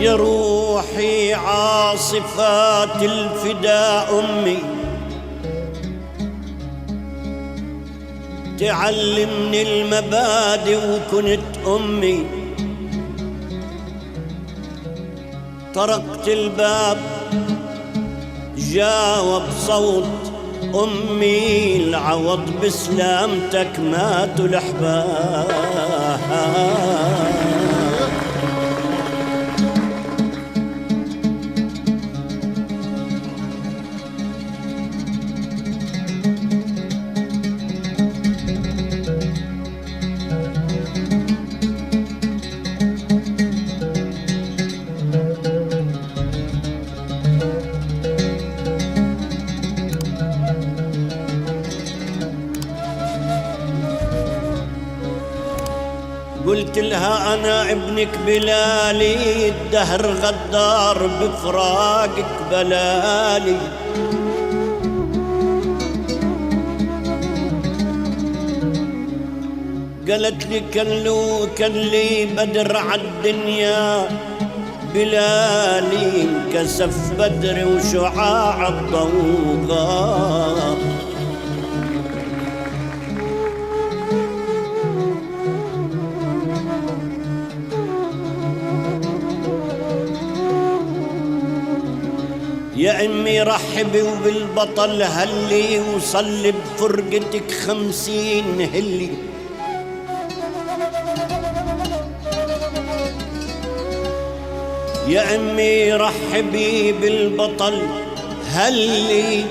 يا روحي عاصفات الفداء أمي تعلمني المبادئ وكنت أمي. طرقت الباب جاوب صوت أمي العوض بسلامتك ماتوا الأحباب. قلت لها أنا ابنك بلالي الدهر غدار بفراقك بلالي. قالت لي كان لي بدر عالدنيا بلالي انكسف بدري وشعاع الضوء غاب. يا امي رحبي وبالبطل هلي وصلي بفرقتك 50 هلي. يا امي رحبي بالبطل هلي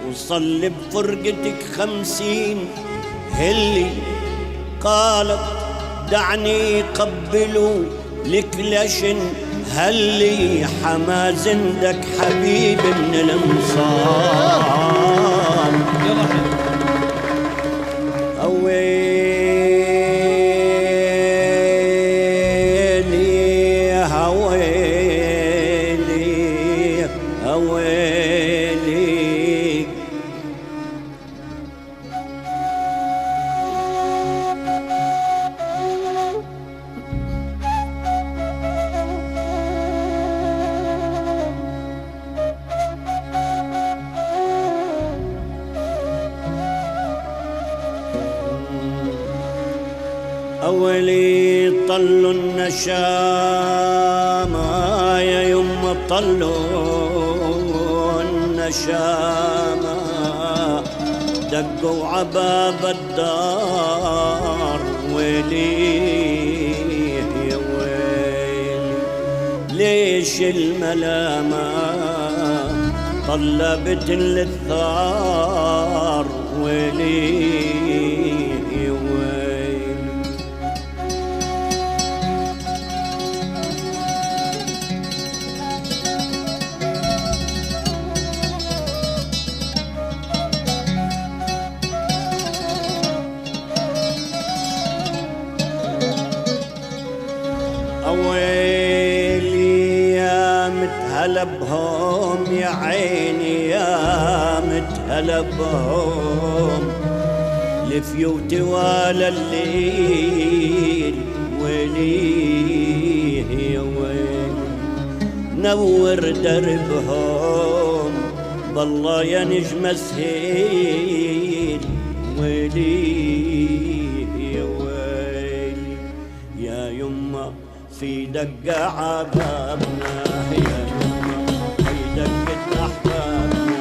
وصلي بفرقتك 50 هلي. قالت دعني قبلوا لك لشن هلي حما زندك حبيب من الانصار. هويلي هويلي هويلي أولي طلوا النشامة يا يما طلوا النشامة. دقوا عباب الدار ويلي يا ويلي ليش الملامة طلبت للثار ويلي يا ويلي. ويلي يا متهلا بهم يا عيني يا متهلا بهم لفيوتي ولا الليل ويلي يا ويلي نور دربهم بالله يا نجم سهيل ويلي يا ويلي. يا يما في دقة عبابنا يا يما في دقة أحبابنا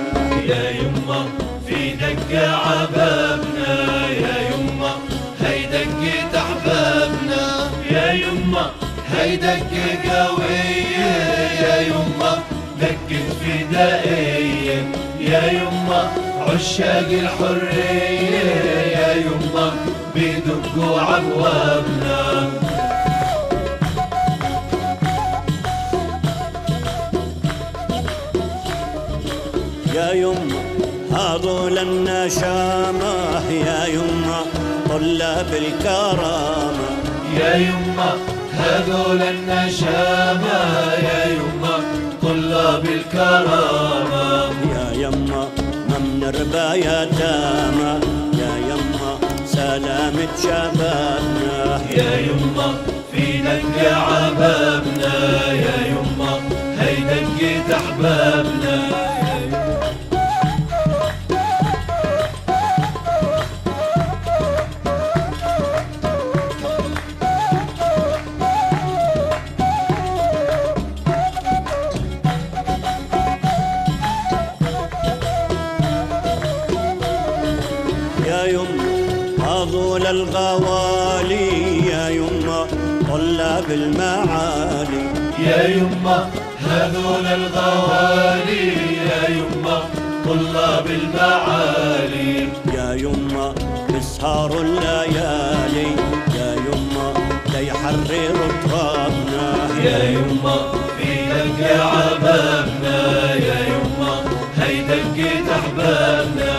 يا يما في دقة عبابنا يا يما هي دقة أحبابنا يا يما هي دقة قوية يا يما دقة فدائية يا يما عشاق الحرية يا يما بيدقوا عبوابنا. يا يما هذول النشامة يا يما طلاب الكرامة يا يما هذول النشامة يا يما طلاب الكرامة. يا يما ما بنربى يتامى يا يما سلامة شبابنا يا يما في دق عبابنا يا يما أحبابنا. يا يما هذول الغوالي، يا يما طلاب المعالي، يا يما هذول الغوالي، يا يما طلاب المعالي، يا يما بسهار الليالي، يا يما ليحرروا ترابنا، يا يما في دق عبابنا، يا يما هي دقة أحبابنا.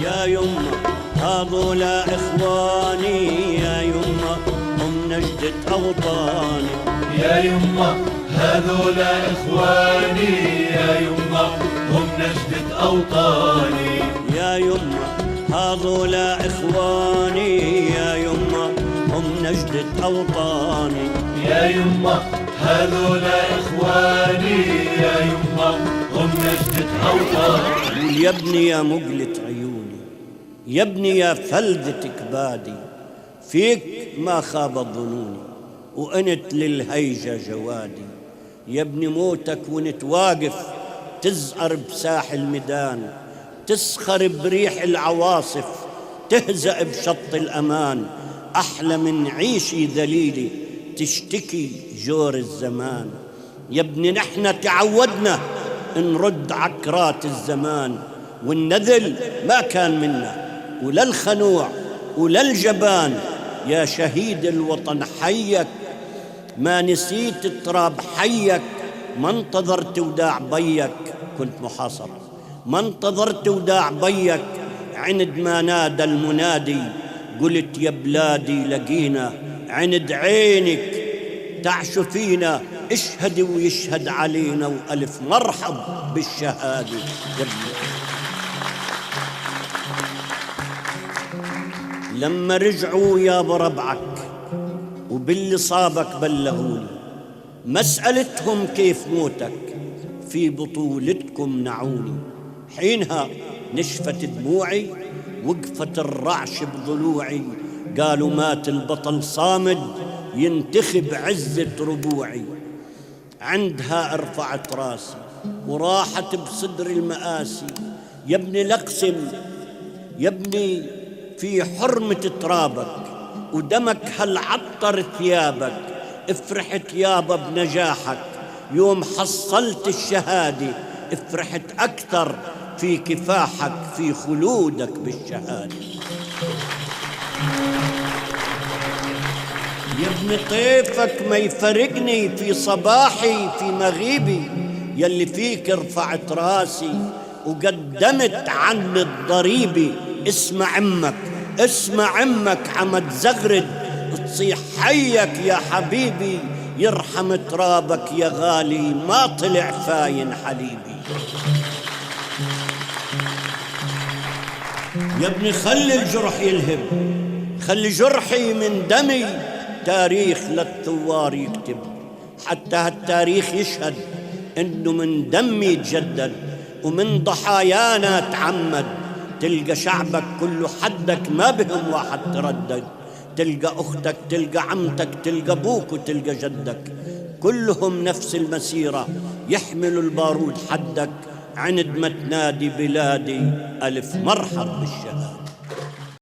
يا يما هذول إخواني، يا يما هم نجدة أوطاني، يا يما هذول إخواني، يا يما هم نجدة أوطاني، يا يما هذول إخواني، يا يما هم نجدة أوطاني، يا يما هذول إخواني، يا يما هم نجدة أوطاني. يا ابني يا مقلة عيوني، يا ابني يا فلذة كبادي، فيك ما خابت ظنوني وأنت للهيجة جوادي. يا ابني موتك وانت واقف تزأر بساح الميدان، تسخر بريح العواصف، تهزأ بشط الأمان، أحلى من عيشي ذليلي تشتكي جور الزمان. يا ابني نحن تعودنا نرد عكرات الزمان، والنذل ما كان منا ولا الخنوع ولا الجبان. يا شهيد الوطن حيك ما نسيت تراب حيك، ما انتظرت وداع بيك كنت محاصر، ما انتظرت وداع بيك عند ما نادى المنادي، قلت يا بلادي لقينا عند عينك تعش فينا، اشهد ويشهد علينا وألف مرحب بالشهادة. لما رجعوا يا بربعك وباللي صابك بلغوني، مسألتهم كيف موتك في بطولتكم نعوني. حينها نشفت دموعي وقفت الرعش بضلوعي، قالوا مات البطل صامد ينتخب عزة ربوعي. عندها ارفعت راسي وراحت بصدر المآسي، يا ابني لقسم يا ابني في حرمة ترابك ودمك هل عطر ثيابك، افرحت يابا بنجاحك يوم حصلت الشهادة، افرحت أكثر في كفاحك في خلودك بالشهادة. يا ابن طيفك ما يفرقني في صباحي في مغيبي، يلي فيك رفعت راسي وقدمت عني الضريبة. اسمع عمك اسمع عمك عم تزغرد تصيح حيك يا حبيبي، يرحم ترابك يا غالي ما طلع فاين حليبي. يا ابني خلي الجرح يلهب، خلي جرحي من دمي تاريخ للثوار يكتب، حتى هالتاريخ يشهد انه من دمي يتجدد ومن ضحايانا تعمد. تلقى شعبك كله حدك ما بهم واحد تردد، تلقى أختك تلقى عمتك تلقى أبوك وتلقى جدك، كلهم نفس المسيرة يحملوا البارود حدك. عند ما تنادي بلادي ألف مرحب بالشهادة.